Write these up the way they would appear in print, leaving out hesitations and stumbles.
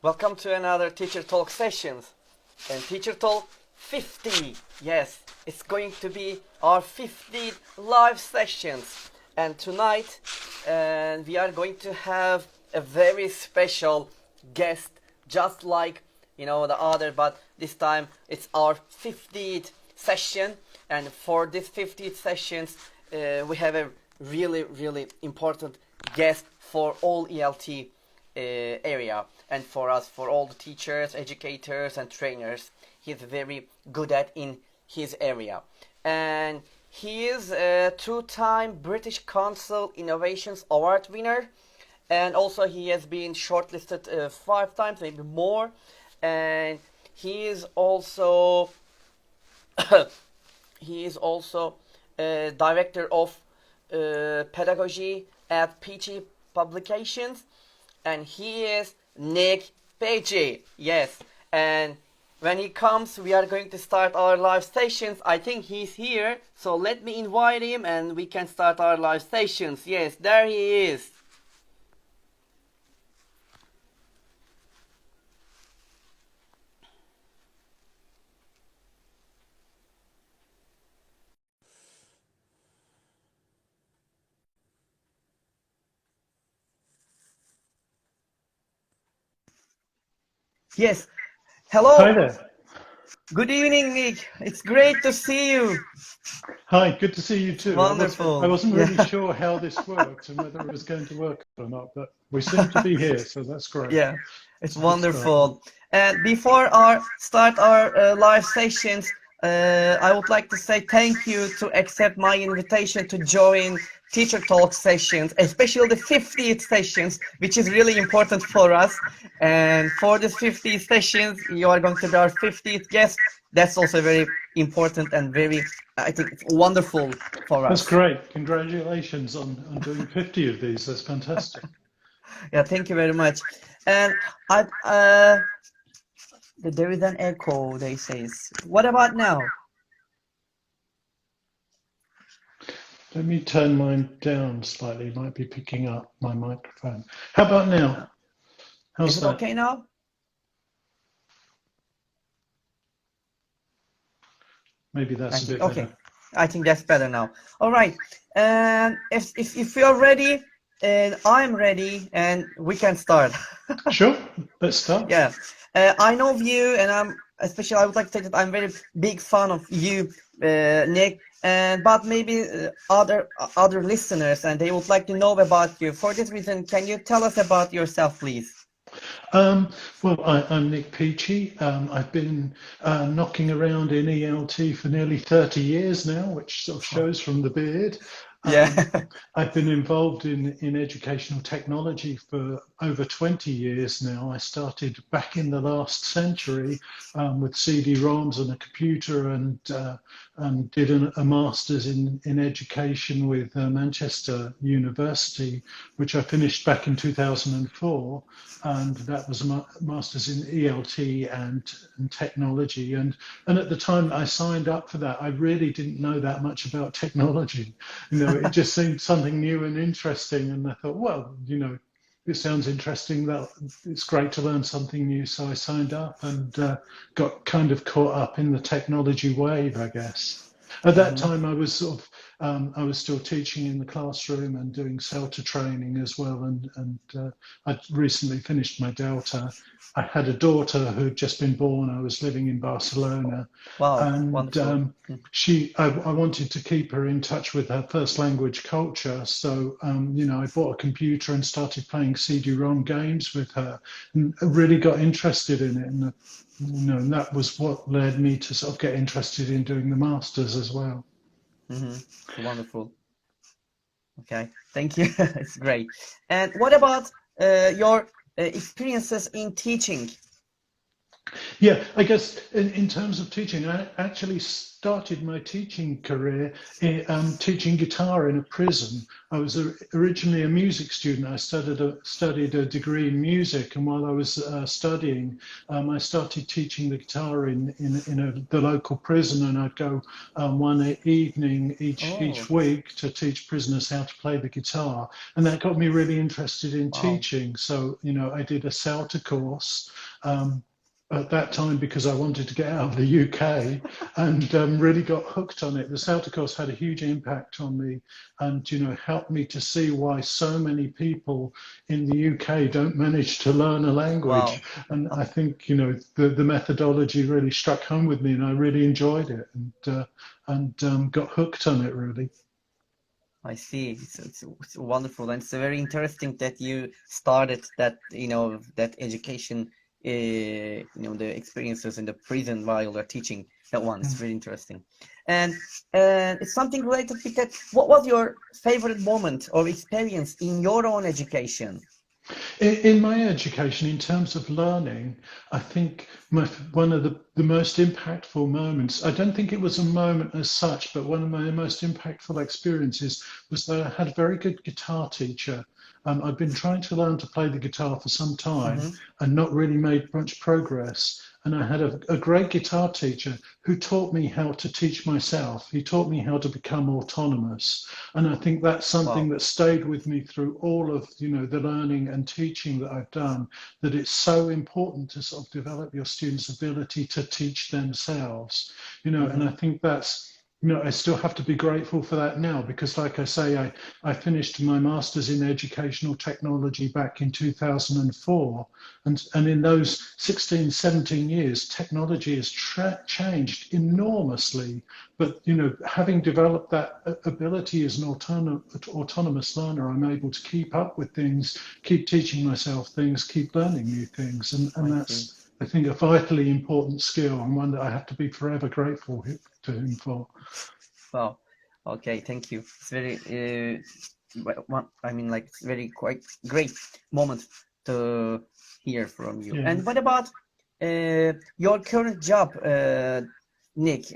Welcome to another Teacher Talk sessions. And Teacher Talk 50. Yes, it's going to be our 50th live sessions. And tonight we are going to have a very special guest, just like the other, but this time it's our 50th session. And for this 50th sessions, we have a really important guest for all ELT area, and for us, for all the teachers, educators and trainers. He's very good at in his area, and he is a two-time British Council Innovations Award winner, and also he has been shortlisted 5 times, maybe more. And he is also director of Pedagogy at PeacheyPublications, and he is Nik Peachey. Yes, and when he comes, we are going to start our live stations. I think he's here, so let me invite him and we can start our live stations. Yes, there he is. Yes. Hello. Hi there. Good evening, Nik. It's great to see you. Hi, good to see you too. Wonderful. I wasn't really sure how this worked and whether it was going to work or not, but we seem to be here, so that's great. Yeah, it's wonderful. And before start our live sessions, I would like to say thank you to accept my invitation to join Teacher Talk sessions, especially the 50th sessions, which is really important for us. And for this 50th sessions, you are going to be our 50th guest. That's also very important and very, I think, wonderful for us. That's great. Congratulations on doing 50 of these. That's fantastic. Yeah, thank you very much. And there is an echo, they say. What about now? Let me turn mine down slightly. It might be picking up my microphone. How about now? How's Is it that? okay now? Maybe that's a bit better. Okay, I think that's better now. All right, and if you're ready, and I'm ready, and we can start. Sure, let's start. Yeah, I know you, and I would like to say that I'm very big fan of you, Nik. But maybe other listeners, and they would like to know about you. For this reason, can you tell us about yourself, please? Well, I'm Nik Peachey. I've been knocking around in ELT for nearly 30 years now, which sort of shows from the beard. Yeah. I've been involved in educational technology for over 20 years now. I started back in the last century with CD-ROMs and a computer, and did a master's in education with Manchester University, which I finished back in 2004. And that was a master's in ELT and technology. And at the time I signed up for that, I really didn't know that much about technology. It just seemed something new and interesting. And I thought, well, it sounds interesting. That it's great to learn something new. So I signed up and got kind of caught up in the technology wave, I guess. At that time, I was I was still teaching in the classroom and doing CELTA training as well. And I'd recently finished my Delta. I had a daughter who'd just been born. I was living in Barcelona. Wow, and wonderful. I wanted to keep her in touch with her first language culture. So, I bought a computer and started playing CD-ROM games with her, and really got interested in it. And that was what led me to sort of get interested in doing the masters as well. Wonderful. Okay, thank you. It's great. And what about your experiences in teaching? Yeah, I guess in terms of teaching, I actually started my teaching career teaching guitar in a prison. I was originally a music student. I studied a degree in music, and while I was studying, I started teaching the guitar in the local prison, and I'd go one evening Oh, each week to teach prisoners how to play the guitar, and that got me really interested in wow. teaching. So, I did a CELTA course. Um, at that time because I wanted to get out of the UK and really got hooked on it. The CELTA course had a huge impact on me and, helped me to see why so many people in the UK don't manage to learn a Wow. language. And I think, the methodology really struck home with me and I really enjoyed it and got hooked on it really. I see. It's wonderful, and it's very interesting that you started that, that education, the experiences in the prison while you're teaching that one. It's very interesting, and it's something related with that. What was your favorite moment or experience in your own education? In my education, in terms of learning, I think one of the most impactful moments, I don't think it was a moment as such, but one of my most impactful experiences was that I had a very good guitar teacher. I'd been trying to learn to play the guitar for some time Mm-hmm. and not really made much progress. And I had a great guitar teacher who taught me how to teach myself. He taught me how to become autonomous. And I think that's something Wow. that stayed with me through all of, the learning and teaching that I've done, that it's so important to sort of develop your students' ability to teach themselves, and Mm-hmm. I think that's, I still have to be grateful for that now because, like I say, I finished my master's in educational technology back in 2004. And in those 16, 17 years, technology has changed enormously. But, having developed that ability as an autonomous learner, I'm able to keep up with things, keep teaching myself things, keep learning new things. And I see. that's, I think, a vitally important skill and one that I have to be forever grateful to him for. Wow. Okay, thank you. It's very, I mean, like, it's very quite great moment to hear from you. Yeah. And what about your current job, Nick?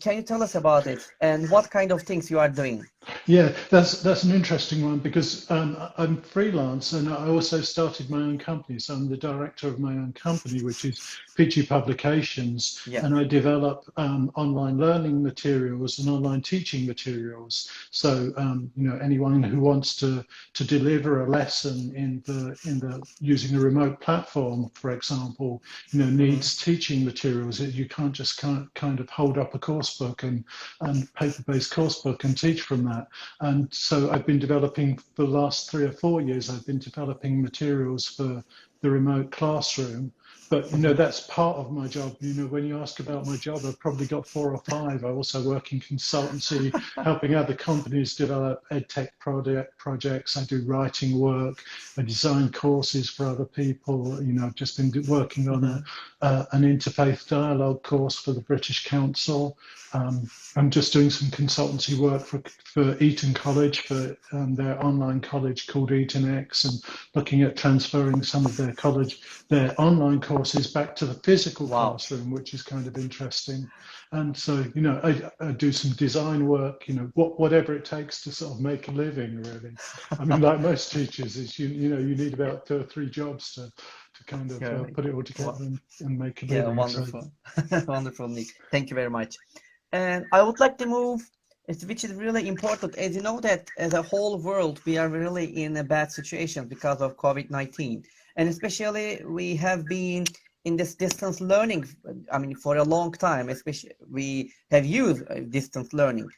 Can you tell us about it and what kind of things you are doing? Yeah, that's an interesting one because I'm freelance and I also started my own company. So I'm the director of my own company, which is PeacheyPublications, Yeah. and I develop online learning materials and online teaching materials. So anyone who wants to deliver a lesson in the using a remote platform, for example, Mm-hmm. needs teaching materials. You can't just kind of hold up a course book and paper-based course book and teach from that. And so I've been developing for the last 3 or 4 years, I've been developing materials for the remote classroom. But, Mm-hmm. that's part of my job. When you ask about my job, I've probably got 4 or 5. I also work in consultancy, helping other companies develop edtech projects. I do writing work. I design courses for other people. I've just been working on Mm-hmm. an interfaith dialogue course for the British Council. I'm just doing some consultancy work for Eton College, for their online college called Eton X, and looking at transferring some of their online courses back to the physical Wow. classroom, which is kind of interesting. And so, I do some design work, whatever it takes to sort of make a living, really. I mean, like most teachers, you need about 2 or 3 jobs to kind of Yeah. put it all together Wow. and make a Yeah, living. So, wonderful. Wonderful, Nick. Thank you very much. And I would like to move, which is really important. As you know that as a whole world, we are really in a bad situation because of COVID-19. And especially we have been in this distance learning, I mean, for a long time, especially we have used distance learning.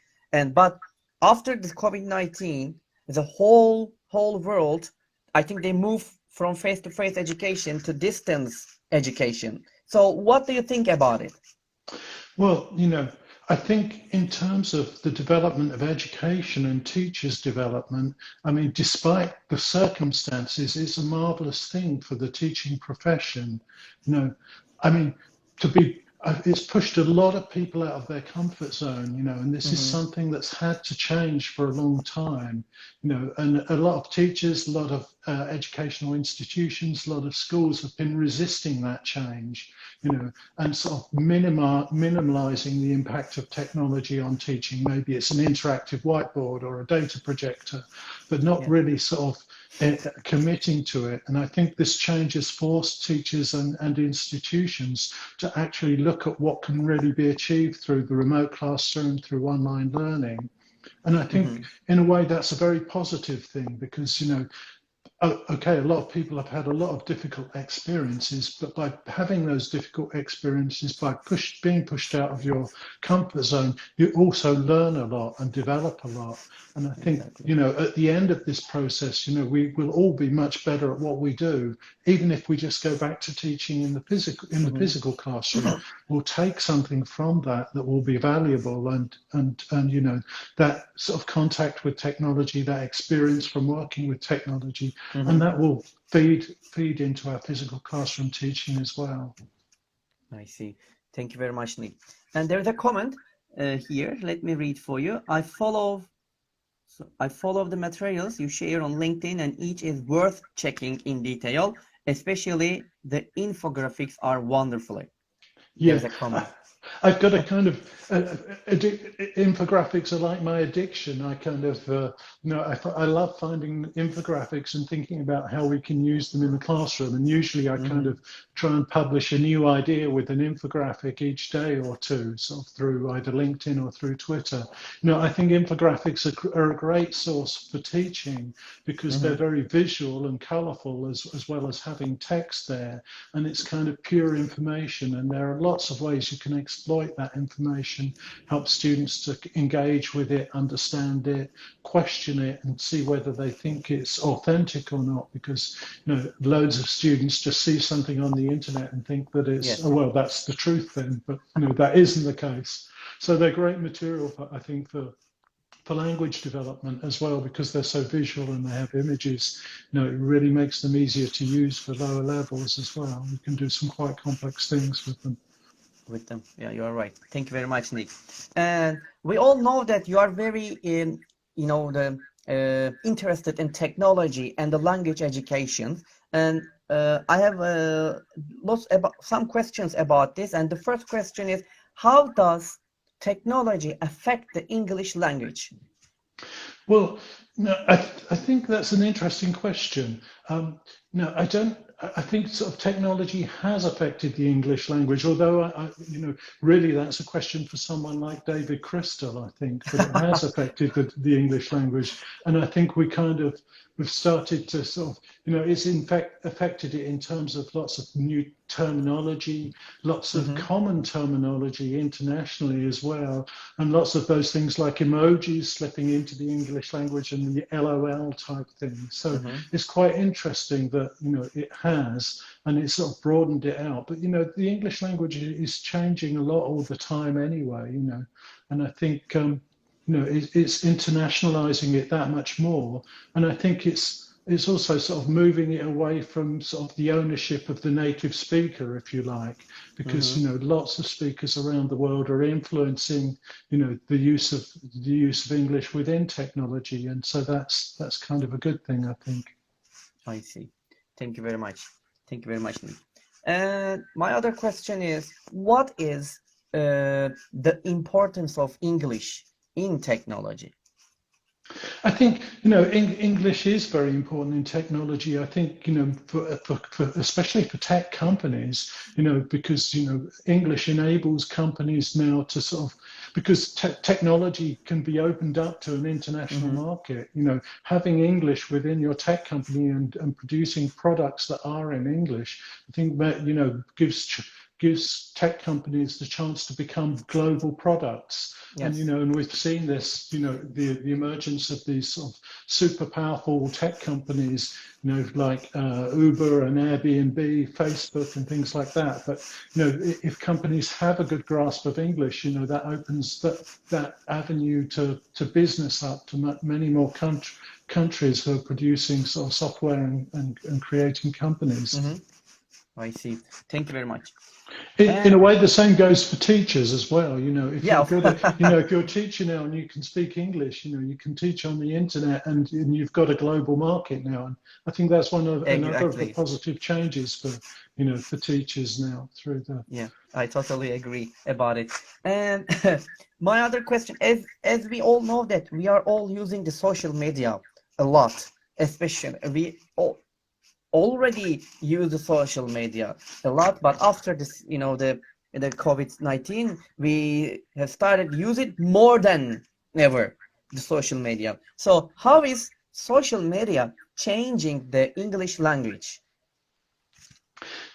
But after this COVID-19, the whole world, I think they move from face-to-face education to distance education. So what do you think about it? well, I think in terms of the development of education and teachers' development, I mean, despite the circumstances, it's a marvelous thing for the teaching profession. You know, I mean, to be, it's pushed a lot of people out of their comfort zone, and this is Mm-hmm. something that's had to change for a long time, and a lot of teachers, a lot of educational institutions, a lot of schools have been resisting that change, you know, and sort of minimalizing the impact of technology on teaching. Maybe it's an interactive whiteboard or a data projector, but not really sort of committing to it. And I think this change has forced teachers and institutions to actually look at what can really be achieved through the remote classroom, through online learning. And I think in a way that's a very positive thing, because, you know, okay, a lot of people have had a lot of difficult experiences, but by having those difficult experiences, by being pushed out of your comfort zone, you also learn a lot and develop a lot. And I think, you know, at the end of this process, you know, we will all be much better at what we do, even if we just go back to teaching in the physical classroom. We'll take something from that will be valuable, and you know, that sort of contact with technology, that experience from working with technology, and that will feed into our physical classroom teaching as well. I see. Thank you very much, Nik. And there's a comment here. Let me read for you. I follow the materials you share on LinkedIn, and each is worth checking in detail. Especially the infographics are wonderful. Yeah. There's a comment. I've got a kind of infographics are like my addiction. I kind of, you know, I love finding infographics and thinking about how we can use them in the classroom. And usually I kind of try and publish a new idea with an infographic each day or two, sort of through either LinkedIn or through Twitter. You know, I think infographics are a great source for teaching, because they're very visual and colorful, as well as having text there. And it's kind of pure information. And there are lots of ways you can exploit that information, help students to engage with it, understand it, question it, and see whether they think it's authentic or not. Because, you know, loads of students just see something on the internet and think that it's, oh, well, that's the truth then, but, you know, that isn't the case. So they're great material, I think, for language development as well, because they're so visual and they have images. You know, it really makes them easier to use for lower levels as well. You can do some quite complex things with them. Yeah, you are right. Thank you very much, Nik. And we all know that you are very interested in technology and the language education. And I have some questions about this. And the first question is, how does technology affect the English language? Well, no, I think that's an interesting question. No, I think sort of technology has affected the English language, although you know, really that's a question for someone like David Crystal, I think, but it has affected the English language. And I think we've started to sort of, you know, it's in fact affected it in terms of lots of new terminology, lots of common terminology internationally as well, and lots of those things like emojis slipping into the English language and the LOL type thing. So it's quite interesting that, you know, it has, and it's sort of broadened it out. But, you know, the English language is changing a lot all the time anyway, you know, and I think, you know, it's internationalizing it that much more. And I think it's also sort of moving it away from sort of the ownership of the native speaker, if you like, because, you know, lots of speakers around the world are influencing, you know, the use of English within technology. And so that's kind of a good thing, I think. I see. Thank you very much. Thank you very much, Nik. And my other question is, what is the importance of English in technology? I think, you know, English is very important in technology. I think, you know, for especially for tech companies, you know, because, you know, English enables companies now to sort of, because technology can be opened up to an international market. You know, having English within your tech company and producing products that are in English, I think that, you know, gives tech companies the chance to become global products. Yes. And, you know, and we've seen this, you know, the emergence of these sort of super powerful tech companies, you know, like Uber and Airbnb, Facebook and things like that. But, you know, if companies have a good grasp of English, you know, that opens that avenue to business up to many more countries who are producing sort of software and creating companies. I see. Thank you very much. In a way, the same goes for teachers as well. If Yeah. you're good at, if you're a teacher now and you can speak English, you can teach on the internet, and you've got a global market now. And I think that's another of the Exactly. positive changes for teachers now through the. Yeah, I totally agree about it. And my other question, as we all know that we are all using the social media a lot, especially we all already use the social media a lot, but after this, the COVID-19, we have started use it more than ever, the social media. So how is social media changing the English language?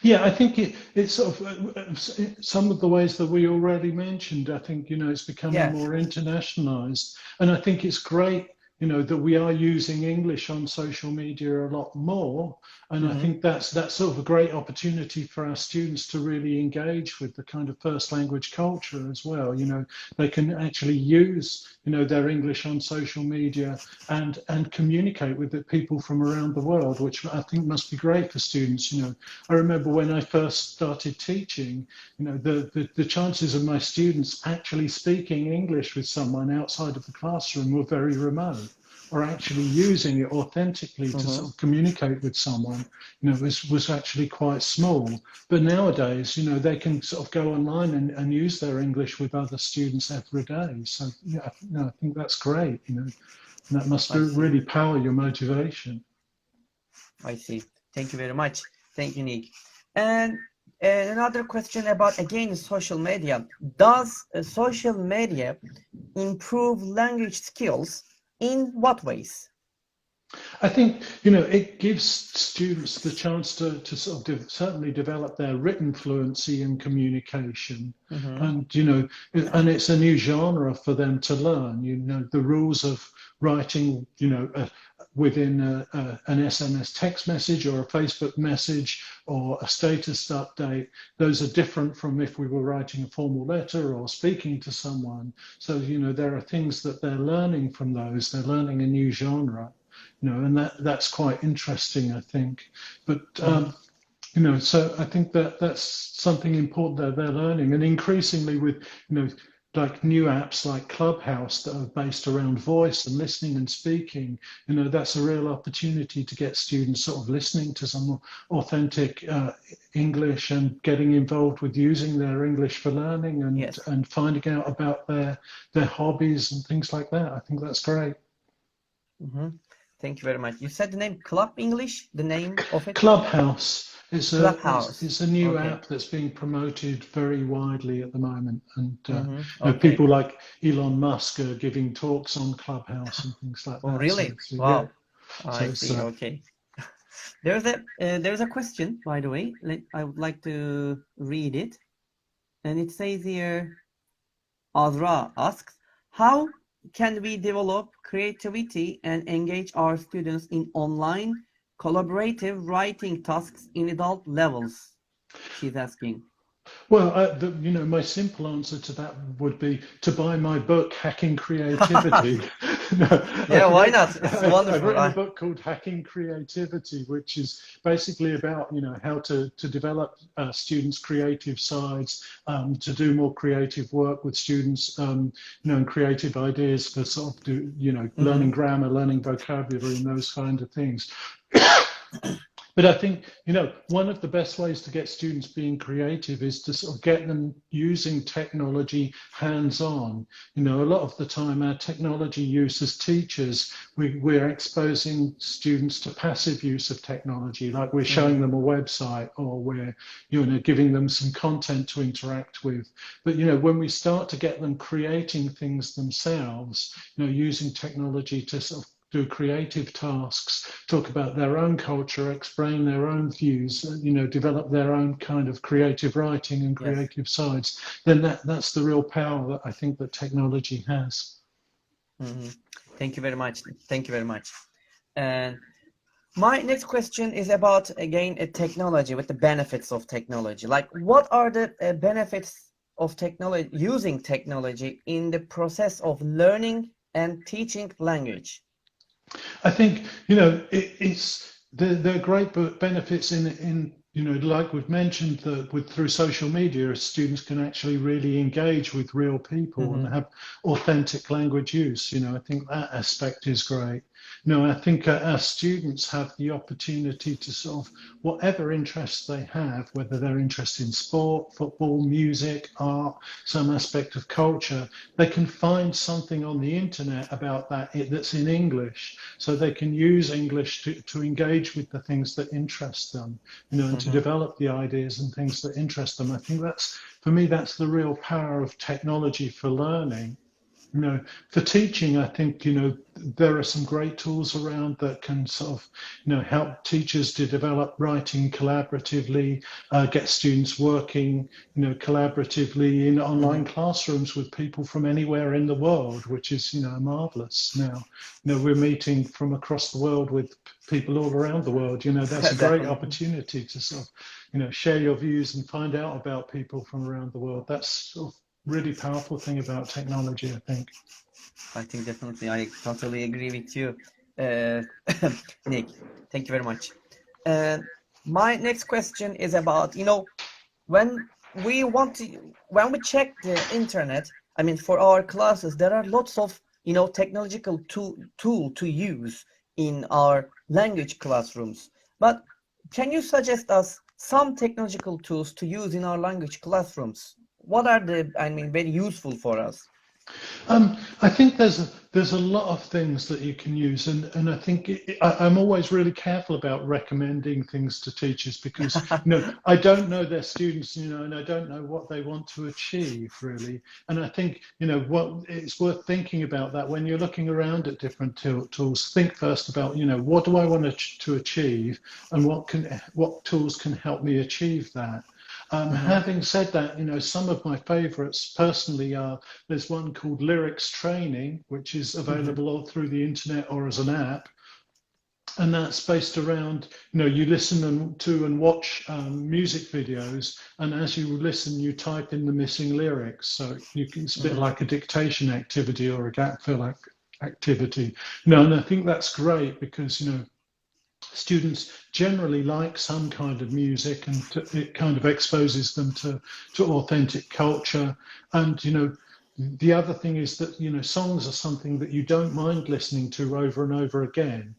Yeah, I think it's sort of some of the ways that we already mentioned. I think it's becoming Yeah. more internationalized, and I think it's great that we are using English on social media a lot more, and I Mm-hmm. think that's sort of a great opportunity for our students to really engage with the kind of first language culture as well. They can actually use their English on social media and communicate with the people from around the world, which I think must be great for students. I remember when I first started teaching, the chances of my students actually speaking English with someone outside of the classroom were very remote, or actually using it authentically to Mm-hmm. sort of communicate with someone, was actually quite small. But nowadays, they can sort of go online and use their English with other students every day. So yeah, I think that's great, and that must I see. really power your motivation. I see. Thank you very much. Thank you, Nick. And another question about, again, social media. Does social media improve language skills? In what ways? I think it gives students the chance to sort of certainly develop their written fluency and communication, Mm-hmm. and and it's a new genre for them to learn. The rules of writing, within an SMS text message or a Facebook message or a status update. Those are different from if we were writing a formal letter or speaking to someone. So there are things that they're learning from those. They're learning a new genre. And that's quite interesting, I think. But Mm-hmm. so I think that's something important that they're learning, and increasingly with like new apps like Clubhouse that are based around voice and listening and speaking. That's a real opportunity to get students sort of listening to some authentic English and getting involved with using their English for learning Yes. and finding out about their hobbies and things like that. I think that's great. Mm-hmm. Thank you very much. You said the name Club English, the name of it? Clubhouse. Clubhouse. It's a new Okay. app that's being promoted very widely at the moment, and Mm-hmm. Okay. people like Elon Musk are giving talks on Clubhouse and things like Oh, that. So, really? yeah, Wow. so I it's see. Okay. There's a question, by the way. I would like to read it, and it says here, Azra asks, how can we develop creativity and engage our students in online collaborative writing tasks in adult levels? She's asking. well, my simple answer to that would be to buy my book, Hacking Creativity. No, Yeah, why not? It's I've wonderful. written a book called Hacking Creativity, which is basically about how to develop students' creative sides, to do more creative work with students, and creative ideas for sort of learning Mm-hmm. grammar, learning vocabulary, and those kind of things. But I think, one of the best ways to get students being creative is to sort of get them using technology hands-on. A lot of the time our technology use as teachers, we're exposing students to passive use of technology, like we're showing Mm-hmm. them a website or we're, giving them some content to interact with. But, when we start to get them creating things themselves, using technology to sort of do creative tasks, talk about their own culture, explain their own views, develop their own kind of creative writing and Yes. creative sides, then that's the real power that I think that technology has. Mm-hmm. Thank you very much. Thank you very much. And my next question is about, again, technology, with the benefits of technology. Like, what are the benefits of technology, using technology in the process of learning and teaching language? I think it's there are great benefits in like we've mentioned, that through social media, students can actually really engage with real people and have authentic language use. I think that aspect is great. I think our students have the opportunity to sort of, whatever interests they have, whether they're interested in sport, football, music, art, some aspect of culture, they can find something on the internet about that that's in English, so they can use English to engage with the things that interest them, and to develop the ideas and things that interest them. I think for me, that's the real power of technology for learning. For teaching, I think, there are some great tools around that can sort of, help teachers to develop writing collaboratively, get students working, collaboratively in online classrooms with people from anywhere in the world, which is, marvelous now. We're meeting from across the world with people all around the world. That's a great opportunity to sort of, share your views and find out about people from around the world. That's sort of really powerful thing about technology, I think. I think definitely I totally agree with you, Nick. Thank you very much. My next question is about, when we check the internet, I mean, for our classes, there are lots of, technological tool to use in our language classrooms. But can you suggest us some technological tools to use in our language classrooms? What are very useful for us? I think there's a lot of things that you can use, and I think I'm always really careful about recommending things to teachers because I don't know their students, and I don't know what they want to achieve really. And I think what it's worth thinking about that when you're looking around at different tools. Think first about what do I want to achieve, and what tools can help me achieve that. Having said that, some of my favorites personally are, there's one called Lyrics Training, which is available all through the internet or as an app. And that's based around, you listen to and watch music videos. And as you listen, you type in the missing lyrics. So it's a bit like a dictation activity or a gap fill activity. And I think that's great because, students generally like some kind of music, and it kind of exposes them to authentic culture. And the other thing is that songs are something that you don't mind listening to over and over again.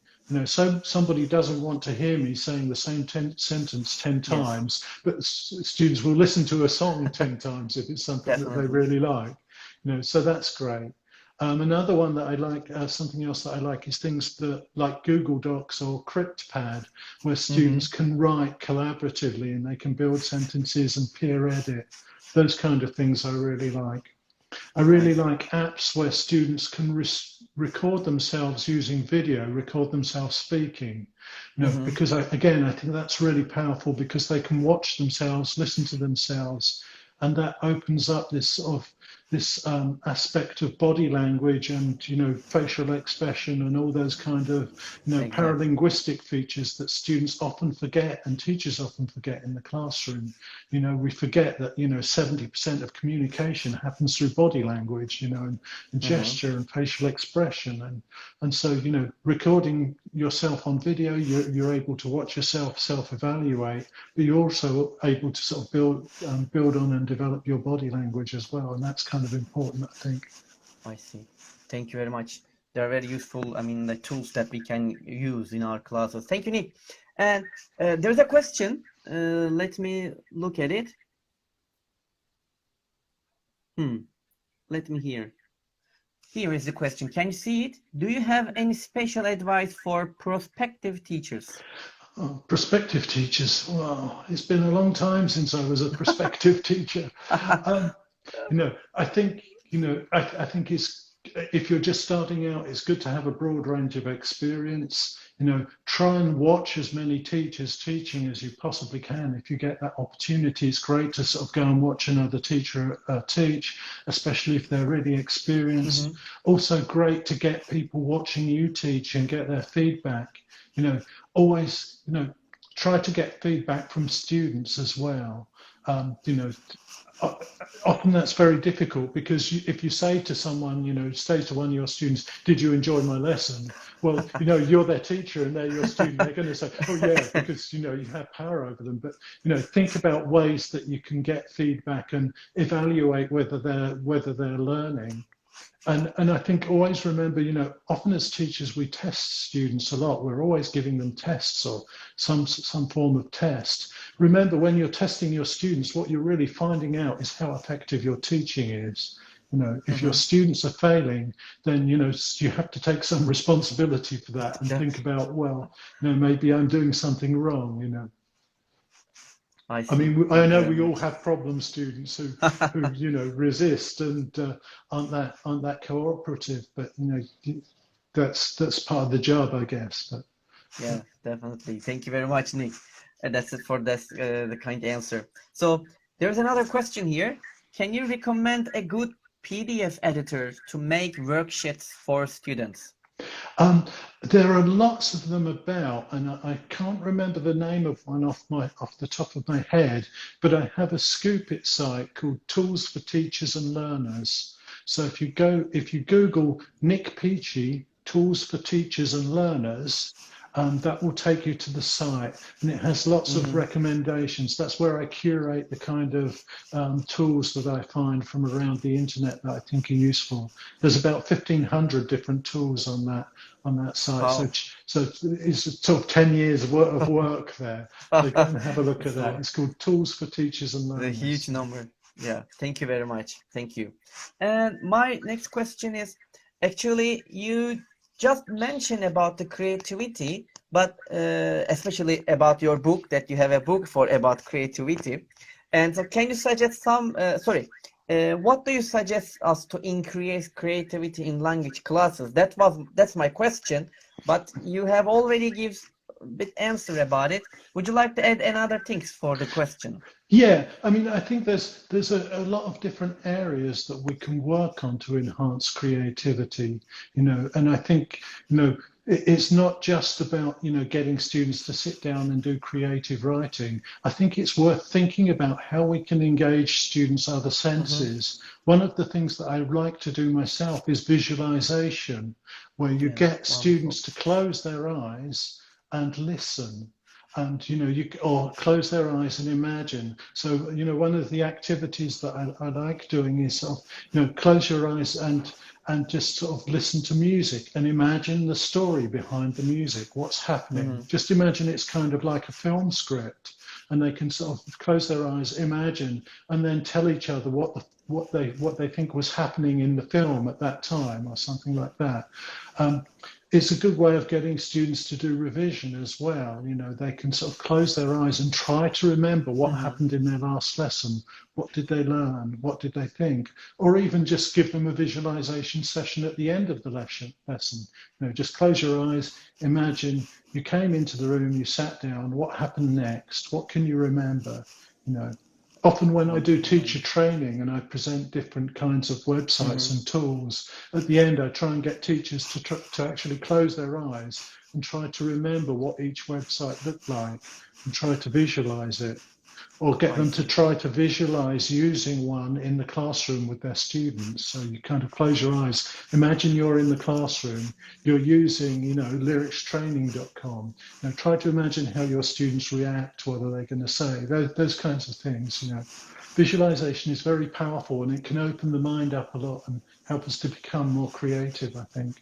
So somebody doesn't want to hear me saying the same sentence 10 times, but students will listen to a song 10 times if it's something that they really like. So that's great. Another one that I like, something else that I like, is things that like Google Docs or CryptPad, where students can write collaboratively and they can build sentences and peer edit. Those kind of things I really like. I really like apps where students can record themselves using video, record themselves speaking. Because I think that's really powerful because they can watch themselves, listen to themselves, and that opens up this sort of aspect of body language and facial expression and all those kind of paralinguistic features that students often forget and teachers often forget in the classroom. We forget that 70% of communication happens through body language, and gesture and facial expression, and so recording yourself on video, you're able to watch yourself self-evaluate, but you're also able to sort of build on and develop your body language as well, and that's kind of important, I think. I see. Thank you very much. They're very useful. The tools that we can use in our classes. Thank you, Nick. And there's a question. Let me look at it. Let me hear. Here is the question. Can you see it? Do you have any special advice for prospective teachers? Oh, prospective teachers. Well, it's been a long time since I was a prospective teacher. I think it's, if you're just starting out, it's good to have a broad range of experience. Try and watch as many teachers teaching as you possibly can. If you get that opportunity, it's great to sort of go and watch another teacher teach, especially if they're really experienced. Also great to get people watching you teach and get their feedback. Always, try to get feedback from students as well. You know, often that's very difficult because if you say to someone, you know, say to one of your students, "Did you enjoy my lesson?" Well, you know, you're their teacher and they're your student. They're going to say, "Oh yeah," because you know you have power over them. But you know, think about ways that you can get feedback and evaluate whether they're learning. And I think always remember, you know, often as teachers we test students a lot. We're always giving them tests or some form of test. Remember, when you're testing your students, what you're really finding out is how effective your teaching is. You know, if your students are failing, then, you know, you have to take some responsibility for that and think about, well, you know, maybe I'm doing something wrong, you know. I mean, I know we all have problem students who you know, resist and aren't that cooperative, but you know, that's part of the job, I guess. But yeah, definitely. Thank you very much, Nick. And that's it for this the kind answer. So there's another question here. Can you recommend a good PDF editor to make worksheets for students? There are lots of them about, and I can't remember the name of one off the top of my head, but I have a Scoop.it site called Tools for Teachers and Learners. So if you Google Nik Peachey, Tools for Teachers and Learners, that will take you to the site, and it has lots of recommendations. That's where I curate the kind of tools that I find from around the internet that I think are useful. There's about 1,500 different tools on that site. Wow. So it's sort of 10 years of work there. So go and have a look at that. It's called Tools for Teachers and Learners. A huge number. Yeah. Thank you very much. Thank you. And my next question is, actually, you just mentioned about the creativity, but especially about your book, that you have a book about creativity. And so can you suggest what do you suggest us to increase creativity in language classes? That's my question, but you have already given a bit answer about it. Would you like to add another things for the question? Yeah, I mean, I think there's a lot of different areas that we can work on to enhance creativity, you know, and I think, you know, it's not just about, you know, getting students to sit down and do creative writing. I think it's worth thinking about how we can engage students' other senses. One of the things that I like to do myself is visualization, where you get students to close their eyes and listen. And, you know, or close their eyes and imagine. So, you know, one of the activities that I like doing is sort of, you know, close your eyes and just sort of listen to music and imagine the story behind the music, what's happening. Just imagine it's kind of like a film script, and they can sort of close their eyes, imagine, and then tell each other what they think was happening in the film at that time, or something like that. It's a good way of getting students to do revision as well. You know, they can sort of close their eyes and try to remember what happened in their last lesson. What did they learn? What did they think? Or even just give them a visualization session at the end of the lesson. You know, just close your eyes, imagine you came into the room, you sat down, what happened next? What can you remember? You know, often when I do teacher training and I present different kinds of websites and tools, at the end I try and get teachers to actually close their eyes and try to remember what each website looked like and try to visualize it, or get them to try to visualize using one in the classroom with their students. So you kind of close your eyes, imagine you're in the classroom, you're using, you know, lyricstraining.com. Now try to imagine how your students react, what are they going to say, those kinds of things. You know, visualization is very powerful, and it can open the mind up a lot and help us to become more creative, I think.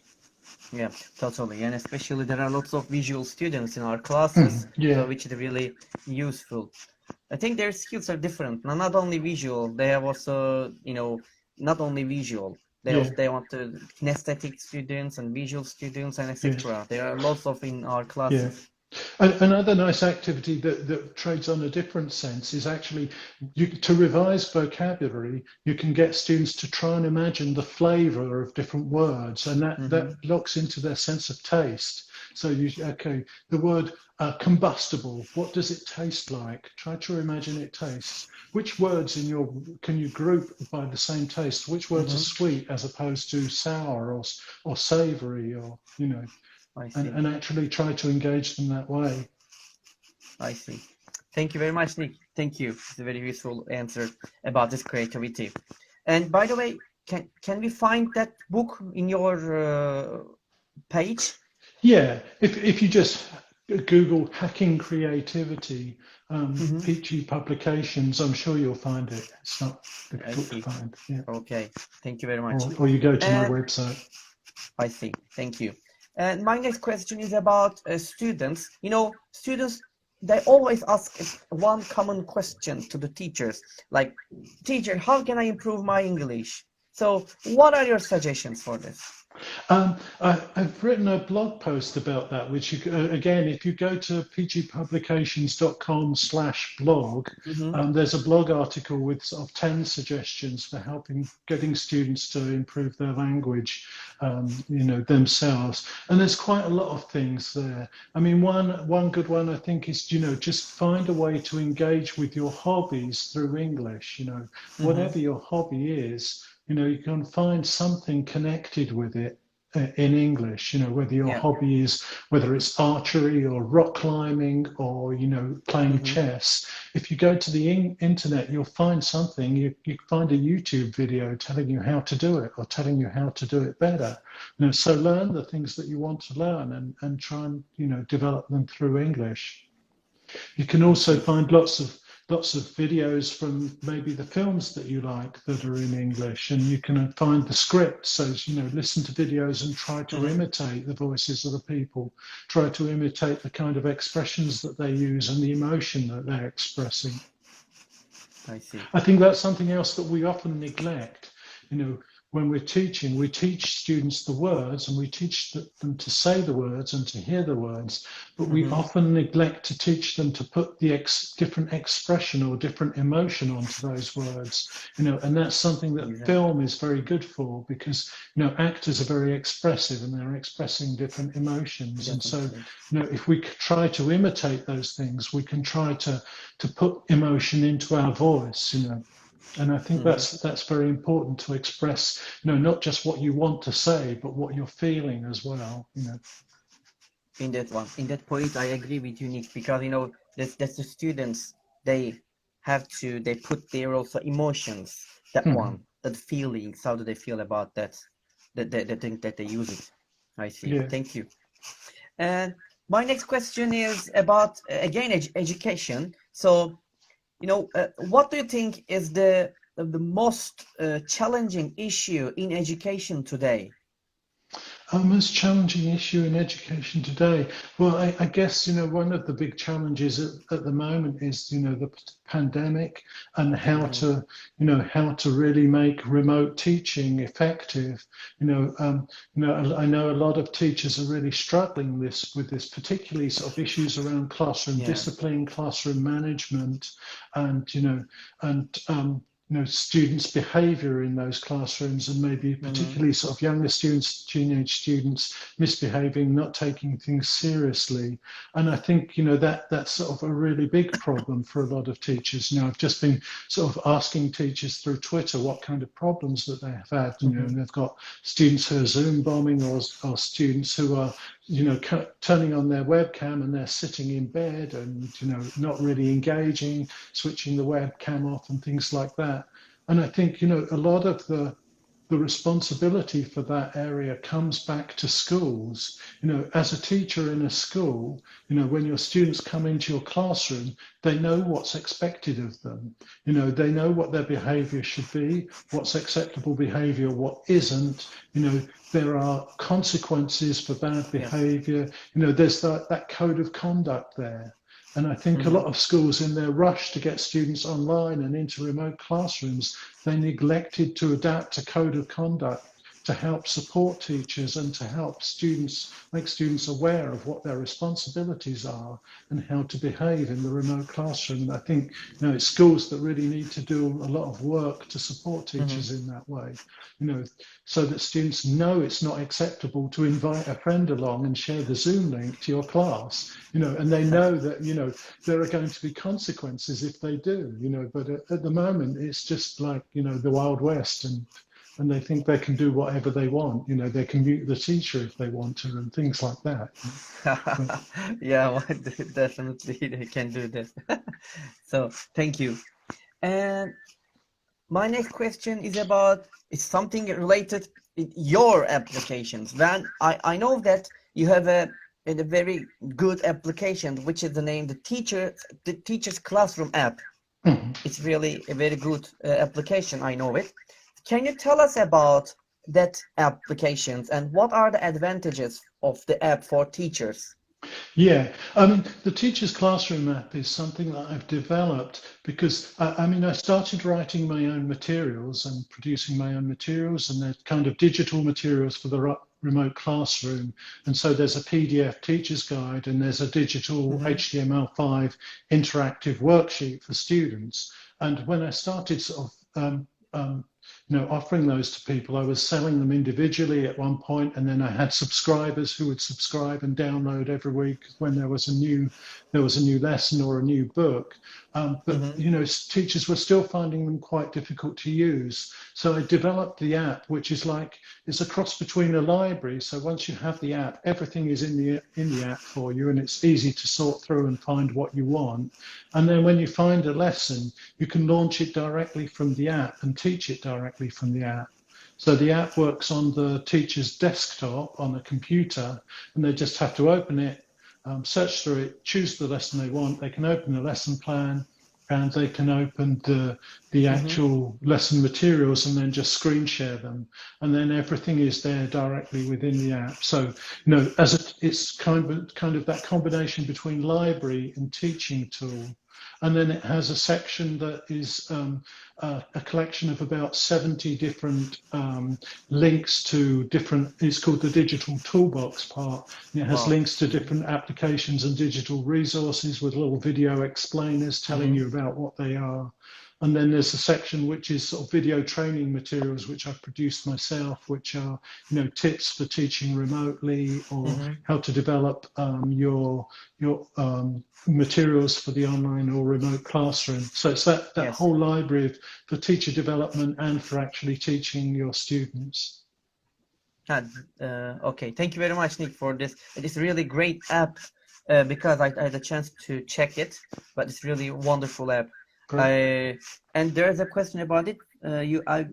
Yeah, totally. And especially there are lots of visual students in our classes, so which is really useful. I think their skills are different. Not only visual, they have also, you know, not only visual. They want to kinesthetic students and visual students and etc. There are lots of in our classes. Another nice activity that trades on a different sense is actually to revise vocabulary. You can get students to try and imagine the flavor of different words, and that locks into their sense of taste. So the word combustible, what does it taste like? Try to imagine it tastes. Which words can you group by the same taste? Which words are sweet as opposed to sour or savory, or, you know, and actually try to engage them that way. I see. Thank you very much, Nick. Thank you. It's a very useful answer about this creativity. And by the way, can we find that book in your page? Yeah, if you just Google hacking creativity, Mm-hmm. Peachy Publications, I'm sure you'll find it. It's not I difficult to see. find. Yeah, Okay. Thank you very much. or you go to my And website. I see. Thank you. And my next question is about students. You know, students, they always ask one common question to the teachers, like, teacher, how can I improve my English? So, what are your suggestions for this? I've written a blog post about that, which again, if you go to pgpublications.com/blog, Mm-hmm. there's a blog article with sort of 10 suggestions for helping getting students to improve their language, themselves. And there's quite a lot of things there. I mean, one good one I think is, just find a way to engage with your hobbies through English. Mm-hmm. Whatever your hobby is, you can find something connected with it in English, whether your Yeah. hobby is, whether it's archery or rock climbing or, playing Mm-hmm. chess. If you go to the internet, you'll find something, you find a YouTube video telling you how to do it or telling you how to do it better. So learn the things that you want to learn and try and, develop them through English. You can I also see. find lots of videos from maybe the films that you like that are in English, and you can find the script. So listen to videos and try to Mm-hmm. imitate the voices of the people, try to imitate the kind of expressions that they use and the emotion that they're expressing. I see. I think that's something else that we often neglect. When we're teaching, we teach students the words and we teach them to say the words and to hear the words, but we Mm-hmm. often neglect to teach them to put the different expression or different emotion onto those words. And that's something that Exactly. film is very good for, because actors are very expressive and they're expressing different emotions. And so, Definitely. if we try to imitate those things, we can try to put emotion into our voice. And I think Mm-hmm. that's very important to express, not just what you want to say, but what you're feeling as well. In that one, in that point, I agree with you, Nick, because that's the students. They put their also emotions, that Mhm. one, that feelings. How do they feel about that? The thing that they use it. I see. Yeah. Thank you. And my next question is about again education. So what do you think is the most challenging issue in education today? Our most challenging issue in education today. Well, I guess, one of the big challenges at the moment is, the pandemic and Mm-hmm. how to really make remote teaching effective. I know a lot of teachers are really struggling with this, particularly sort of issues around classroom Yes. discipline, classroom management, and, and students' behaviour in those classrooms, and maybe Mm-hmm. particularly sort of younger students, teenage students misbehaving, not taking things seriously. And I think, that's sort of a really big problem for a lot of teachers. I've just been sort of asking teachers through Twitter what kind of problems that they have had, Mm-hmm. and they've got students who are Zoom bombing, or students who are turning on their webcam and they're sitting in bed and, not really engaging, switching the webcam off and things like that. And I think, a lot of the responsibility for that area comes back to schools. As a teacher in a school, when your students come into your classroom, they know what's expected of them. They know what their behavior should be, what's acceptable behavior, what isn't. There are consequences for bad Yes. behavior. There's that code of conduct there. And I think a Mm-hmm. lot of schools, in their rush to get students online and into remote classrooms, they neglected to adapt a code of conduct to help support teachers and to help students, make students aware of what their responsibilities are and how to behave in the remote classroom. And I think, it's schools that really need to do a lot of work to support Mm-hmm. teachers in that way, so that students know it's not acceptable to invite a friend along and share the Zoom link to your class, and they know that, there are going to be consequences if they do, but at the moment it's just like, the Wild West, and and they think they can do whatever they want. You know, they can mute the teacher if they want to, and things like that. But, Yeah, well, definitely they can do this. So thank you. And my next question is about, it's something related with your applications. When I know that you have a very good application, which is the name the teacher's classroom app. It's really a very good application. I know it. Can you tell us about that applications and what are the advantages of the app for teachers? Yeah, the Teacher's Classroom app is something that I've developed because I started writing my own materials and producing my own materials, and they're kind of digital materials for the remote classroom. And so there's a PDF teacher's guide, and there's a digital HTML5 interactive worksheet for students. And when I started sort of offering those to people, I was selling them individually at one point, and then I had subscribers who would subscribe and download every week when there was a new lesson or a new book. But teachers were still finding them quite difficult to use. So I developed the app, which is it's a cross between a library. So once you have the app, everything is in the app for you, and it's easy to sort through and find what you want. And then when you find a lesson, you can launch it directly from the app and teach it directly from the app. So the app works on the teacher's desktop on a computer, and they just have to open it, search through it, choose the lesson they want. They can open the lesson plan, and they can open the actual lesson materials and then just screen share them. And then everything is there directly within the app. So, it's kind of that combination between library and teaching tool. And then it has a section that is a collection of about 70 different links to different, it's called the digital toolbox part. And it has links to different applications and digital resources with little video explainers telling you about what they are. And then there's a section which is sort of video training materials, which I've produced myself, which are, tips for teaching remotely, or how to develop your materials for the online or remote classroom. So it's that whole library for teacher development and for actually teaching your students. Okay, thank you very much, Nick, for this. It is a really great app because I had a chance to check it, but it's really a wonderful app. And there's a question about it.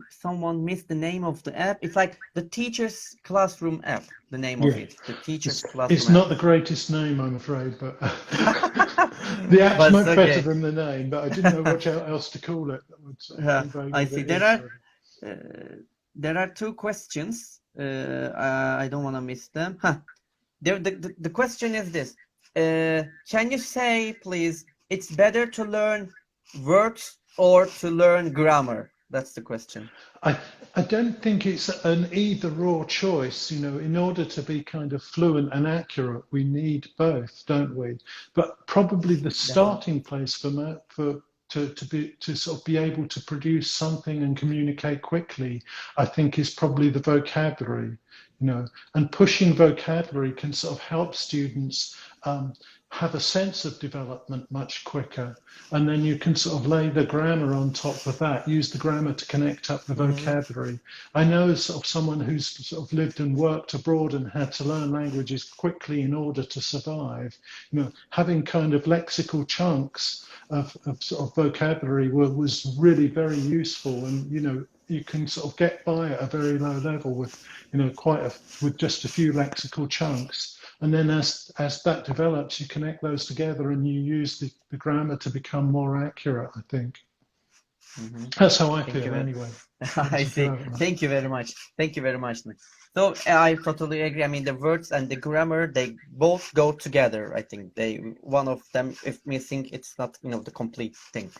Someone missed the name of the app. It's like the Teacher's Classroom app. The name of it, the Teacher's Classroom. It's not the greatest name, I'm afraid, but the app's much better than the name. But I didn't know what else to call it. I see. There are two questions. I don't want to miss them. The question is this: can you say, please, it's better to learn words or to learn grammar? That's the question. I don't think it's an either-or choice. In order to be kind of fluent and accurate, we need both, don't we? But probably the starting place to sort of be able to produce something and communicate quickly, I think, is probably the vocabulary. And pushing vocabulary can sort of help students have a sense of development much quicker, and then you can sort of lay the grammar on top of that, use the grammar to connect up the vocabulary. I know sort of someone who's sort of lived and worked abroad and had to learn languages quickly in order to survive. Having kind of lexical chunks of sort of vocabulary was really very useful, and you can sort of get by at a very low level with with just a few lexical chunks. And then as that develops, you connect those together and you use the grammar to become more accurate, I think. That's how I feel anyway. I see. Thank you very much. Thank you very much. So I totally agree. I mean, the words and the grammar, they both go together. I think one of them, if missing, it's not, the complete thing.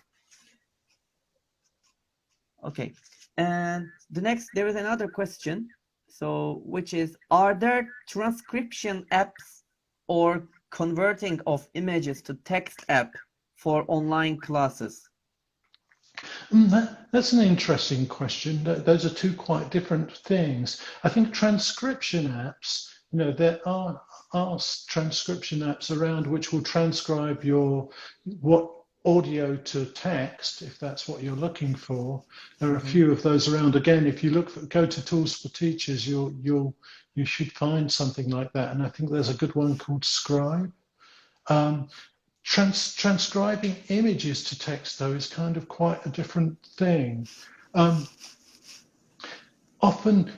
Okay. And there is another question. So, which is, are there transcription apps or converting of images to text app for online classes? That's an interesting question. Those are two quite different things. I think transcription apps, there are transcription apps around which will transcribe audio to text, if that's what you're looking for. There are a few of those around. Again, if you go to Tools for Teachers, you should find something like that. And I think there's a good one called Scribe. Transcribing images to text, though, is kind of quite a different thing. Often,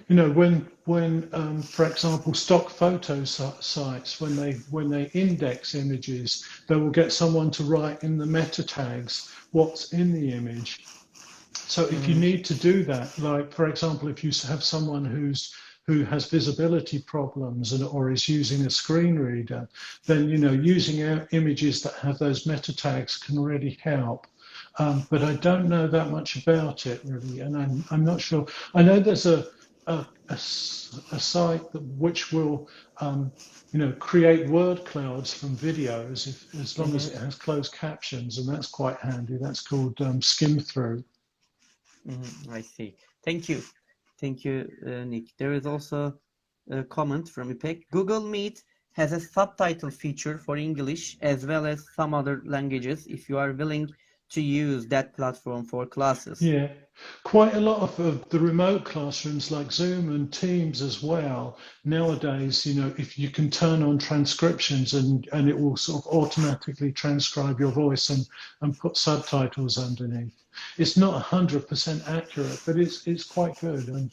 when for example, stock photo sites, when they index images, they will get someone to write in the meta tags what's in the image. So if you need to do that, like for example, if you have someone who has visibility problems or is using a screen reader, then using images that have those meta tags can really help. But I don't know that much about it really, and I'm not sure. I know there's a site which will create word clouds from videos as long as it has closed captions, and that's quite handy. That's called Skim Through. I see. Thank you, Nick. There is also a comment from Ipek. Google Meet has a subtitle feature for English as well as some other languages if you are willing to use that platform for classes. Yeah, quite a lot of the remote classrooms like Zoom and Teams as well. Nowadays, if you can turn on transcriptions and it will sort of automatically transcribe your voice and put subtitles underneath. It's not 100% accurate, but it's quite good and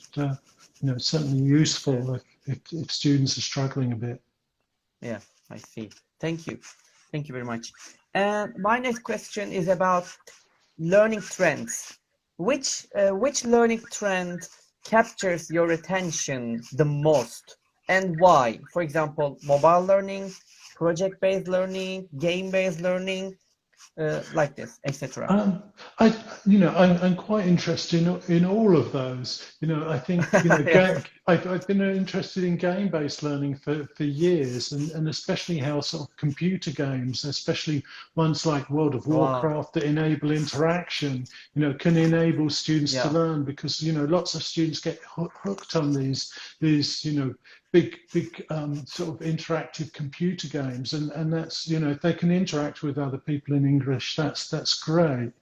certainly useful if students are struggling a bit. Yeah, I see. Thank you very much. And my next question is about learning trends. Which learning trend captures your attention the most and why? For example, mobile learning, project-based learning, game-based learning, like this, etc. I'm quite interested in all of those. I think I've been interested in game-based learning for years, and especially how sort of computer games, especially ones like World of Warcraft that enable interaction, can enable students to learn because lots of students get hooked on these big sort of interactive computer games, and that's if they can interact with other people in English, that's great.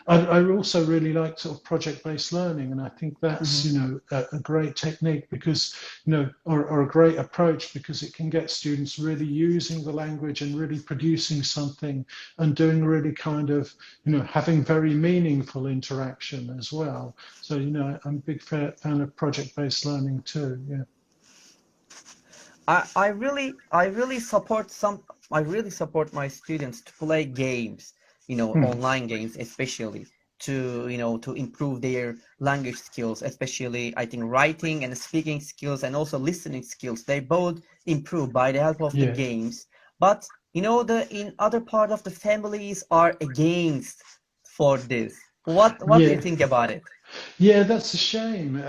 I also really like sort of project-based learning, and I think that's a great technique because or a great approach because it can get students really using the language and really producing something and doing really kind of having very meaningful interaction as well. So I'm a big fan of project-based learning too. Yeah. I really support my students to play games, online games especially to improve their language skills, especially I think writing and speaking skills and also listening skills. They both improve by the help of the games. But in other part of the families are against for this. What do you think about it? Yeah, that's a shame.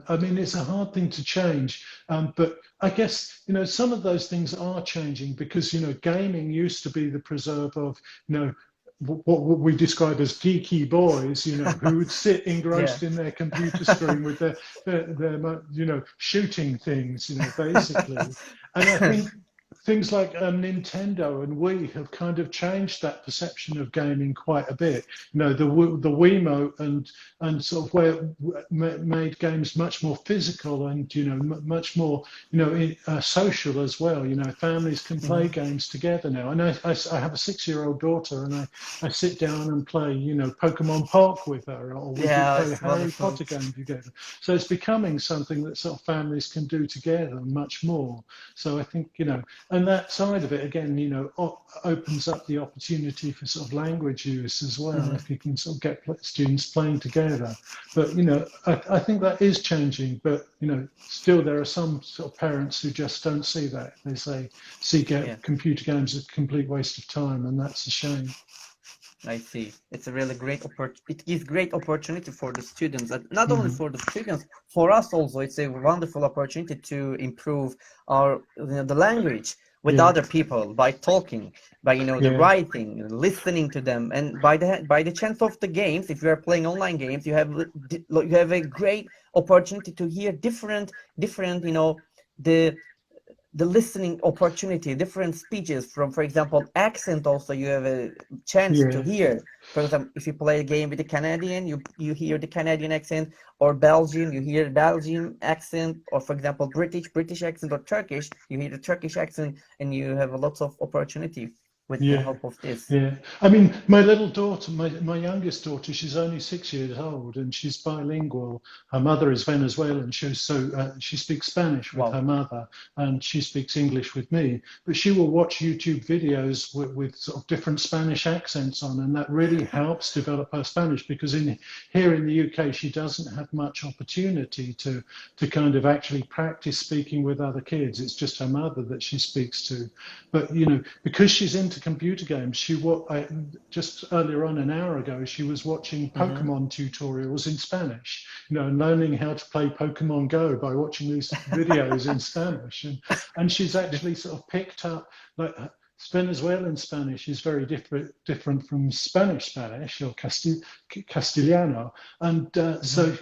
I mean, it's a hard thing to change, but I guess some of those things are changing because gaming used to be the preserve of what we describe as geeky boys, who would sit engrossed in their computer screen with their shooting things, basically. And I think things like Nintendo and Wii have kind of changed that perception of gaming quite a bit. The Wiimote and sort of where it made games much more physical and much more social as well. Families can play games together now. And I have a 6-year-old daughter, and I sit down and play Pokemon Park with her, or we play a Harry Potter game together. So it's becoming something that sort of families can do together much more. So I think and that side of it again, opens up the opportunity for sort of language use as well, if you can sort of get students playing together. But I think that is changing. But still there are some sort of parents who just don't see that. They see computer games as a complete waste of time, and that's a shame. I see. It's a really great it gives great opportunity for the students, and not only for the students, for us also. It's a wonderful opportunity to improve the language with other people by talking, by the writing, listening to them, and by the chance of the games. If you are playing online games, you have a great opportunity to hear different the listening opportunity, different speeches from, for example, accent. Also, you have a chance to Yeah. hear. For example, if you play a game with a Canadian, you hear the Canadian accent, or Belgian, you hear Belgian accent, or for example, British accent, or Turkish, you hear the Turkish accent, and you have lots of opportunity with the Yeah, help of this. yeah. I mean, my little daughter, my youngest daughter, she's only 6 years old and she's bilingual. Her mother is Venezuelan. She speaks Spanish with Wow. her mother and she speaks English with me. But she will watch YouTube videos with sort of different Spanish accents on, and that really helps develop her Spanish because here in the UK, she doesn't have much opportunity to kind of actually practice speaking with other kids. It's just her mother that she speaks to. But because she's into computer games, just earlier on an hour ago, she was watching Mm-hmm. Pokemon tutorials in Spanish, and learning how to play Pokemon Go by watching these videos in Spanish, and she's actually sort of picked up like. Venezuelan Spanish is very different from Spanish or Castellano, and so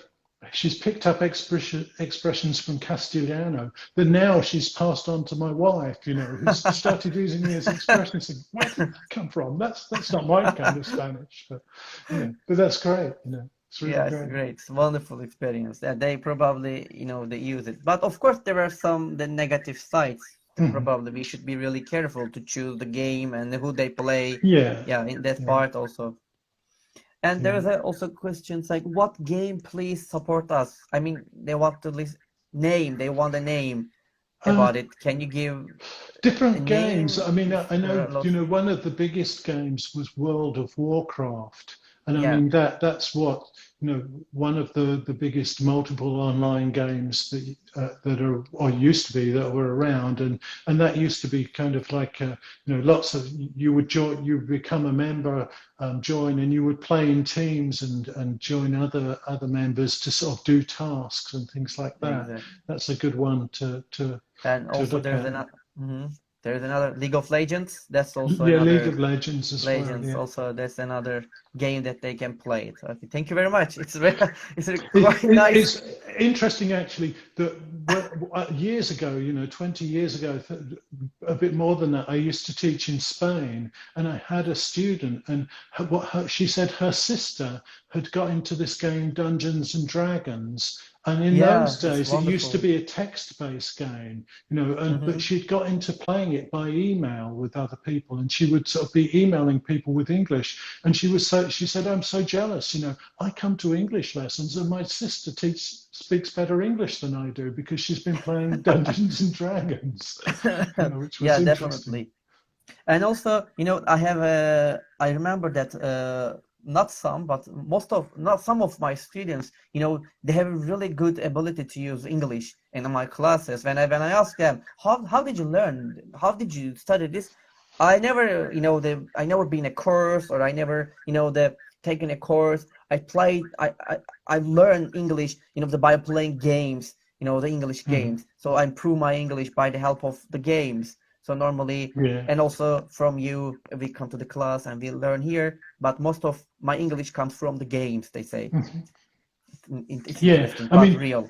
she's picked up expressions from Castellano that now she's passed on to my wife, who's started using these expressions. And, where did that come from? That's not my kind of Spanish, but that's great. It's really Yeah, it's great. great. It's wonderful experience. That they probably, they use it. But of course, there are some the negative sides. Mhm. Probably we should be really careful to choose the game and who they play. Yeah, Yeah, in that yeah, part also. And yeah. there's also questions like, what game please support us? I mean, they want to list name. They want a name Uh, about it. Can you give a Different games. name? I mean, If I there know, are lots. one of the biggest games was World of Warcraft. And I Yeah, mean, that's what, one of the biggest multiple online games that are, or used to be, that were around. And that used to be kind of like, lots of, you would join, you become a member, join, and you would play in teams and join other members to sort of do tasks and things like that. exactly. That's a good one And to also look there's at. another. There's another League of Legends. That's also Yeah, League another of Legends as well. Legends. Yeah, Also, that's another game that they can play it. Okay, thank you very much. It's very, it's a it, quite it, nice. it's interesting actually that years ago, 20 years ago, a bit more than that, I used to teach in Spain, and I had a student, and she said her sister had got into this game Dungeons and Dragons. And in Yeah, those it's days, it used to wonderful. be a text-based game, but Hmm. she'd got into playing it by email with other people, and she would sort of be emailing people with English. And she said, "I'm so jealous, I come to English lessons, and my sister speaks better English than I do because she's been playing Dungeons and Dragons," which was Yeah, interesting. definitely. And also, I remember that not some, but not some of my students, they have a really good ability to use English in my classes. When I ask them, how did you learn? How did you study this? I never, I never been a course, or I never, taken a course. I learned English, by playing games, the English Mhm. games. So I improve my English by the help of the games. So normally, Yeah. and also from you, we come to the class and we learn here, but most of my English comes from the games, they say. Mhm. It's Yeah, interesting, I but mean, real.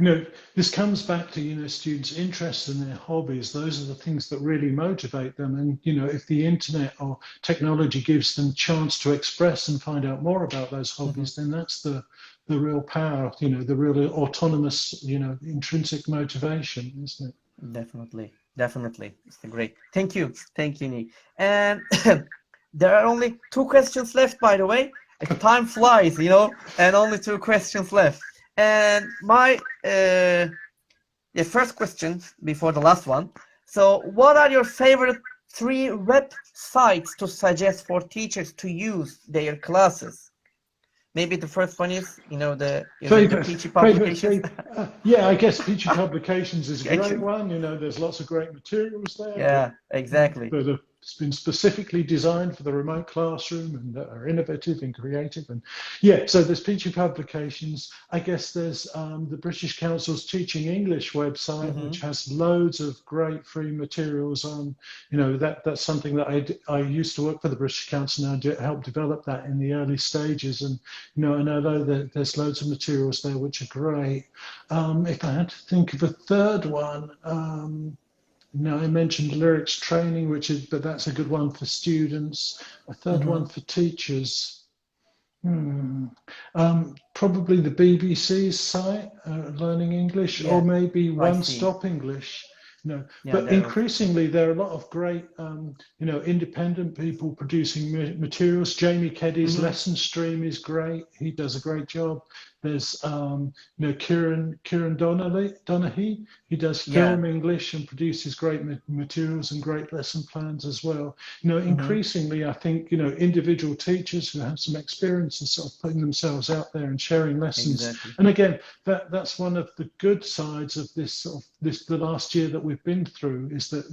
this comes back to, students' interests and their hobbies. Those are the things that really motivate them. And, if the internet or technology gives them chance to express and find out more about those Mhm. hobbies, then that's the real power, the real autonomous, intrinsic motivation, isn't it? Definitely, definitely. It's great. Thank you, Nick. And there are only two questions left, by the way. Time flies, and only two questions left. And my the first question before the last one. So, what are your favorite three websites to suggest for teachers to use their classes? Maybe the first one is, is it the Peachy Favorite publications? three. Yeah, I guess Peachy Publications is a great Actually, one. There's lots of great materials there yeah, exactly. that have been specifically designed for the remote classroom and that are innovative and creative. And yeah, so there's Peachy Publications. I guess there's the British Council's Teaching English website, which Hmm. has loads of great free materials on. That's something that I used to work for the British Council, and I helped develop that in the early stages. And and I know that there's loads of materials there which are great. If I had to think of a third one, Now I mentioned lyrics training, but that's a good one for students. A third one for teachers. Probably the BBC's site, Learning English, or Yeah, maybe I One see. Stop English. Yeah, But there. increasingly there are a lot of great, independent people producing materials. Jamie Keddy's Mm-hmm. lesson stream is great. He does a great job. There's, Kieran Donaghy. He does Yeah. film English and produces great materials and great lesson plans as well. Mm-hmm. Increasingly, I think, individual teachers who have some experience in sort of putting themselves out there and sharing lessons. Exactly. And again, that's one of the good sides of the last year that we've been through is that,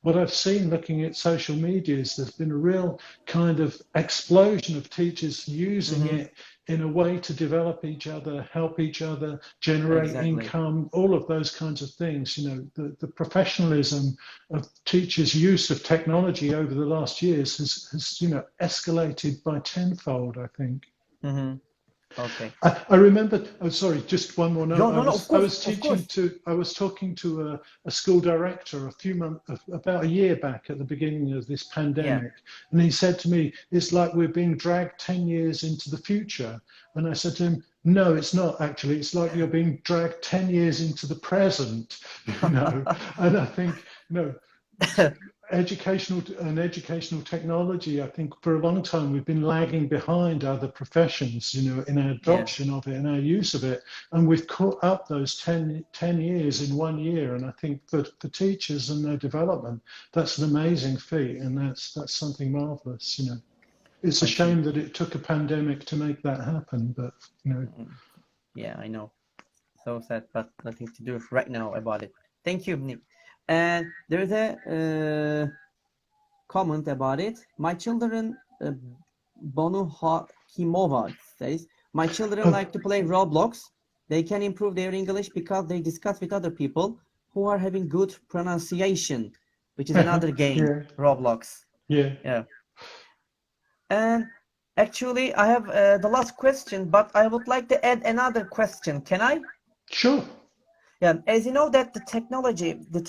what I've seen looking at social media is there's been a real kind of explosion of teachers using Mm-hmm. it in a way to develop each other, help each other, generate Exactly. income, all of those kinds of things. The professionalism of teachers' use of technology over the last years has escalated by tenfold, I think. Mm-hmm. Okay. I remember. Oh, sorry. Just one more note. No, no, no. Of I course, was of teaching course. to. I was talking to a school director a few months, about a year back, at the beginning of this Yeah. pandemic, and he said to me, "It's like we're being dragged 10 years into the future." And I said to him, "No, it's not actually. It's like you're being dragged 10 years into the present." You know. And I think, educational technology, I think for a long time we've been lagging behind other professions, in our Yeah. adoption of it and our use of it. And we've caught up those 10 years in 1 year. And I think for teachers and their development, that's an amazing feat. And that's something marvelous. It's a I see. shame that it took a pandemic to make that happen, but Yeah, I know. So sad, but nothing to do right now about it. Thank you, Nick. And there's a comment about it. My children, Bonu Himova says, my children oh, like to play Roblox. They can improve their English because they discuss with other people who are having good pronunciation, which is another game, yeah, Roblox. yeah, Yeah. And actually, I have the last question, but I would like to add another question. Can I? sure. Yeah, as you know that the technology is, the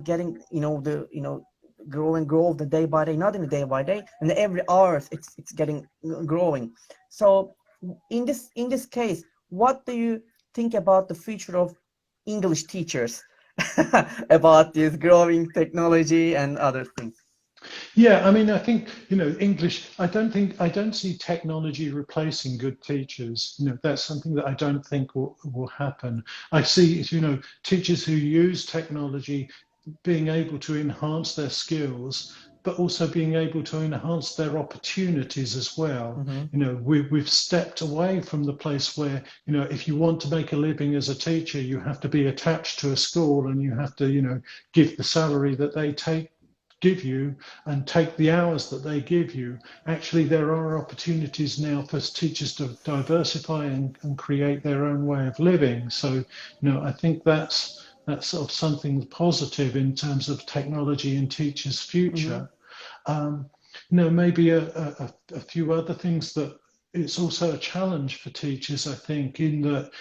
getting, grow the day by day, not in the day by day, and every hour it's getting growing. So in this case, what do you think about the future of English teachers about this growing technology and other things? Yeah, I mean, I think, English, I don't see technology replacing good teachers. That's something that I don't think will happen. I see, teachers who use technology being able to enhance their skills, but also being able to enhance their opportunities as well. Mm-hmm. We've stepped away from the place where, if you want to make a living as a teacher, you have to be attached to a school and you have to, give the salary that they give you and take the hours that they give you. Actually, there are opportunities now for teachers to diversify and create their own way of living. So, I think that's sort of something positive in terms of technology in teachers' Mm-hmm. future. Maybe a few other things that it's also a challenge for teachers, I think, in that,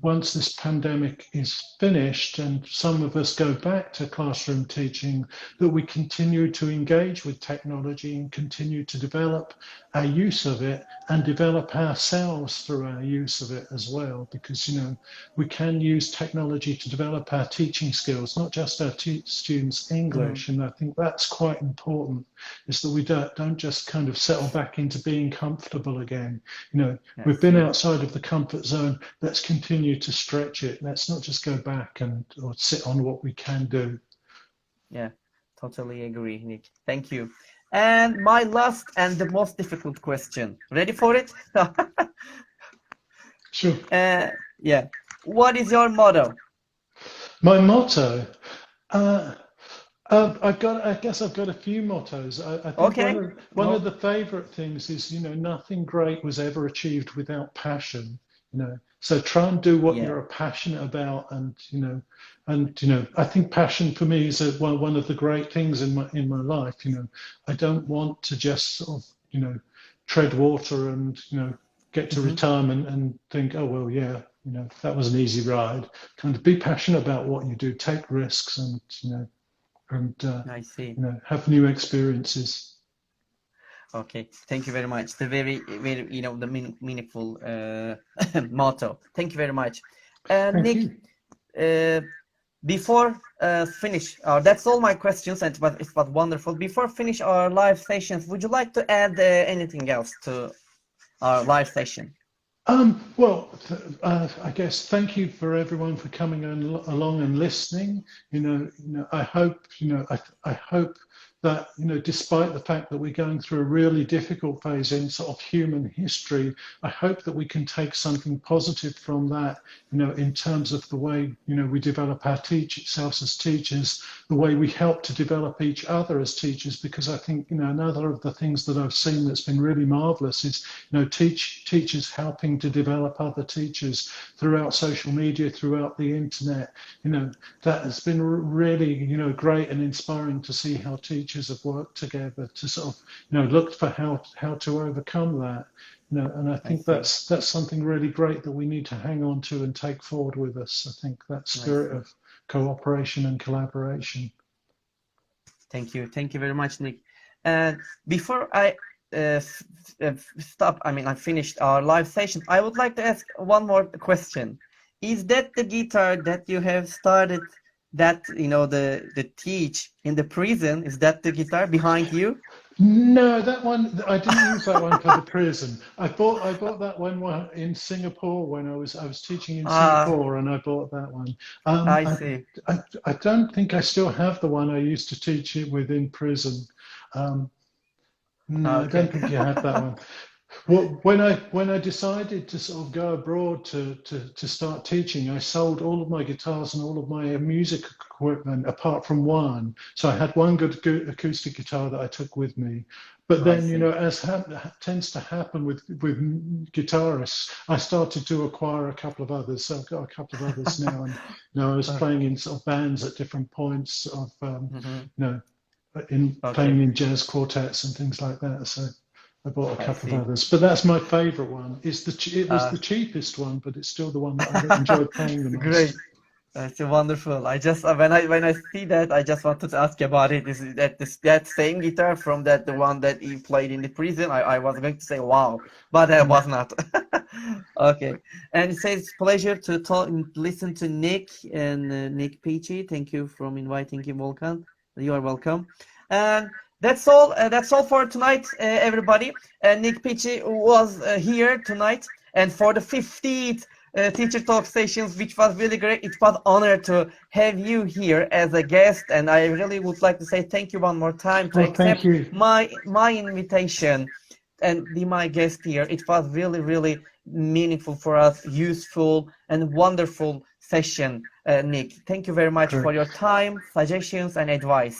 once this pandemic is finished and some of us go back to classroom teaching, that we continue to engage with technology and continue to develop our use of it and develop ourselves through our use of it as well. Because, we can use technology to develop our teaching skills, not just our students' Mm-hmm. English. And I think that's quite important, is that we don't just kind of settle back into being comfortable again. I We've been see. outside of the comfort zone. Let's continue to stretch it. Let's not just go back or sit on what we can do. Yeah, totally agree, Nick. Thank you. And my last and the most difficult question. Ready for it? Sure. Yeah. What is your motto? My motto. Uh, I guess I've got a few mottos. I think Okay. one of Go. the favourite things is, nothing great was ever achieved without passion. So try and do what Yeah. you're passionate about, and I think passion for me is one of the great things in my life. I don't want to just sort of tread water and get to Mm-hmm. retirement and think, oh well, yeah, that was an easy ride. Kind of be passionate about what you do, take risks, and I see. have new experiences. Okay, thank you very much. The very, very, the meaningful motto. Thank you very much. Thank Nik, you. before finish, that's all my questions, and it was wonderful. Before finish our live sessions, would you like to add anything else to our live session? Well, I guess thank you for everyone for coming along and listening. I hope, I hope that, despite the fact that we're going through a really difficult phase in sort of human history, I hope that we can take something positive from that, in terms of the way, we develop ourselves as teachers, the way we help to develop each other as teachers, because I think, another of the things that I've seen that's been really marvelous is, teachers helping to develop other teachers throughout social media, throughout the internet. That has been really, great and inspiring to see how teachers have worked together to sort of, look for how to overcome that. And I think that's something really great that we need to hang on to and take forward with us. I think that spirit of cooperation and collaboration. Thank you very much, Nik. And before I I finished our live session, I would like to ask one more question. Is that the guitar that you have started, that the teach in the prison? Is that the guitar behind you? No, that one I didn't use that one for the prison. I bought that one in Singapore when I was teaching in Singapore, and I bought that one. I see. I don't think I still have the one I used to teach it with in prison. No, I don't think you have that one. Well, when I decided to sort of go abroad to start teaching, I sold all of my guitars and all of my music equipment apart from one. So I had one good acoustic guitar that I took with me. But then, as tends to happen with guitarists, I started to acquire a couple of others. So I've got a couple of others now, and I was playing in sort of bands at different points of, playing in jazz quartets and things like that. So I bought a couple of others, but that's my favorite one. It was the cheapest one, but it's still the one that I enjoy playing the most. Great. That's wonderful. I just when I see that, I just wanted to ask you about it. Is that same guitar from the one that you played in the prison? I was going to say wow, but I was not. Okay. And it says pleasure to listen to Nik and Nik Peachey. Thank you for inviting him. Welcome. You are welcome. And that's all for tonight, everybody. Nik Peachey was here tonight, and for the 50th Teacher Talk sessions, which was really great. It was an honor to have you here as a guest, and I really would like to say thank you one more time to accept my invitation and be my guest here. It was really, really meaningful for us, useful and wonderful session, Nik. Thank you very much for your time, suggestions, and advice.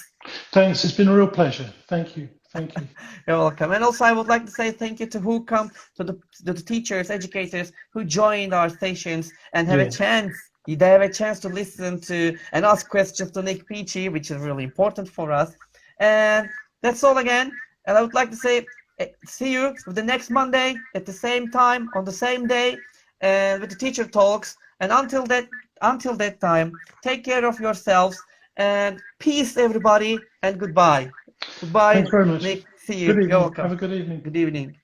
Thanks. It's been a real pleasure. Thank you. Thank you. You're welcome. And also I would like to say thank you to who come to the teachers, educators who joined our sessions and have a chance. They have a chance to listen to and ask questions to Nik Peachey, which is really important for us. And that's all again. And I would like to say see you the next Monday at the same time on the same day with the Teacher Talks. And until that time, take care of yourselves and peace, everybody, and goodbye. Goodbye. Thanks very much. Nik, see you. Good evening. You're welcome. Have a good evening. Good evening.